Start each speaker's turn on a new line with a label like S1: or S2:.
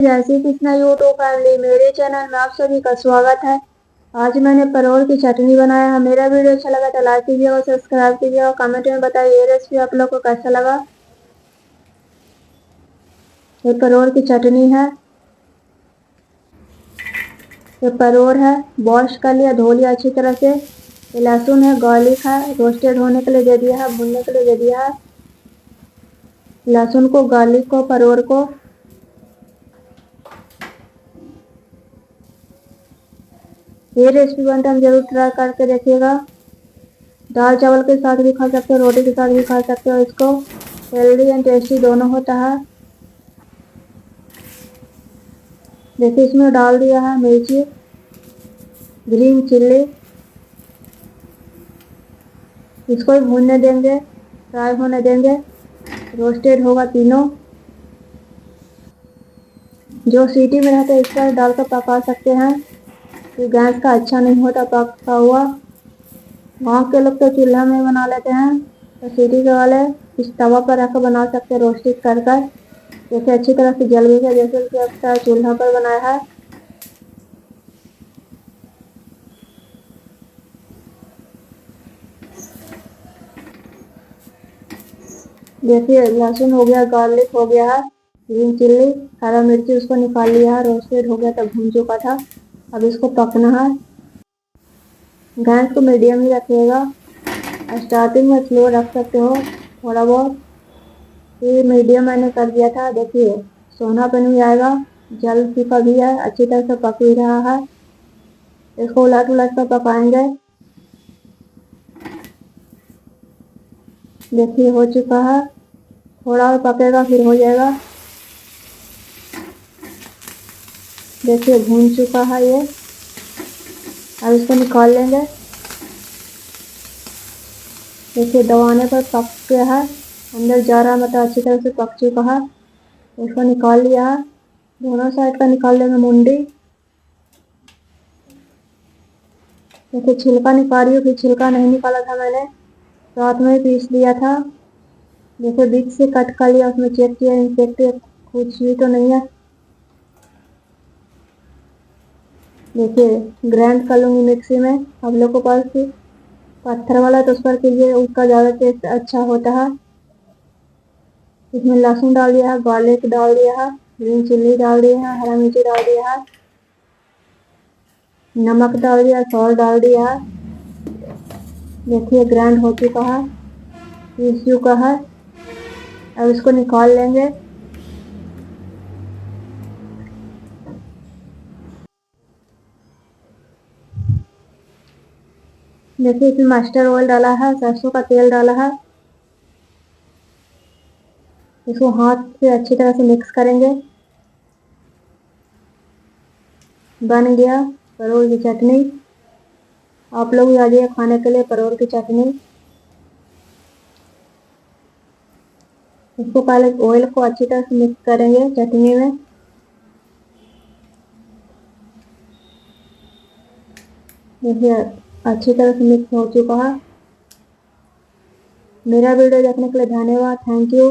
S1: जय Shri Krishna YouTube family, मेरे channel में आप सभी का स्वागत है। आज मैंने परवल की चटनी बनाया है। मेरा वीडियो अच्छा लगा तो लाइक कीजिएगा, सब्सक्राइब कीजिएगा, कमेंट में बताइए ये रेसिपी आप लोग को कैसा लगा। ये परवल की चटनी है। ये परवल है, वॉश कर लिया, धो लिया अच्छी तरह से। ये लहसुन है, गार्लिक है, रोस्टेड होने के लिए दे दिया है, भूनने के लिए दे दिया है। लहसुन को, गार्लिक को, परवल को। ये रेसिपी बनता है, जरूर ट्राई करके देखिएगा। दाल चावल के साथ भी खा सकते हो, रोटी के साथ भी खा सकते हो। इसको हेल्दी एंड टेस्टी दोनों होता है। देखिए इसमें डाल दिया है मिर्ची, ग्रीन चिल्ली। इसको भी भूनने देंगे, फ्राई होने देंगे, रोस्टेड होगा तीनों। जो सीटी में रहता है इस पर डालकर पका सकते हैं, कि गैस का अच्छा नहीं होता पका हुआ। गाँव के लोग तो चूल्हा में बना लेते हैं, तो सीटी के वाले इस तवा पर रखकर बना सकते हैं, रोस्टेड कर कर। जैसे अच्छी तरह से जल गया, जैसे लगता है चूल्हा पर बनाया है। देखिए लहसुन हो गया, गार्लिक हो गया है, ग्रीन चिल्ली, हरा मिर्ची उसको निकाल लिया है, रोस्टेड हो गया, तब भून चुका था। अब इसको पकना है। गैस को मीडियम ही रखिएगा। स्टार्टिंग में स्लो रख सकते हो थोड़ा बहुत। ये मीडियम मैंने कर दिया था। देखिए सोनापन भी आएगा, जल चुका भी है, अच्छी तरह से पक भी रहा है। इसको उलट उलट कर पकाएंगे। देखिए हो चुका है, थोड़ा और पकेगा फिर हो जाएगा। देखिए भून चुका है ये। अब इसको निकाल लेंगे। देखिए दबाने पर पक गया है, अंदर जा रहा है, मतलब अच्छी तरह से पक चुका है। इसको निकाल लिया है। दोनों साइड का निकाल लेंगे मुंडी। देखिए छिलका निकाल रही हूँ, फिर छिलका नहीं निकाला था मैंने, रात में पीस लिया था। देखिए बीच से कट कर लिया, उसमें चेक किया इन्फेक्टेड कुछ भी तो नहीं है। देखिए ग्राइंड कर लूँगी मिक्सी में। आप लोग के पास पत्थर वाला तो उस पर कीजिए, उसका ज़्यादा टेस्ट अच्छा होता है। इसमें लहसुन डाल दिया है, गार्लिक डाल दिया है, ग्रीन चिल्ली डाल दिया है, हरा मिर्ची डाल दिया है, नमक डाल दिया, सॉल्ट डाल दिया है। देखिए ग्राइंड हो चुका है, पीस चुका है। अब इसको निकाल लेंगे। देखिए इसमें मस्टर्ड ऑयल डाला है, सरसों का तेल डाला है। इसको हाथ से अच्छी तरह से मिक्स करेंगे। बन गया परवल की चटनी। आप लोग भी आ जाइए खाने के लिए परवल की चटनी। इसको पहले ऑयल को अच्छी तरह से मिक्स करेंगे चटनी में। देखिए अच्छी तरह से मिक्स हो चुका है। मेरा वीडियो देखने के लिए धन्यवाद। Thank you.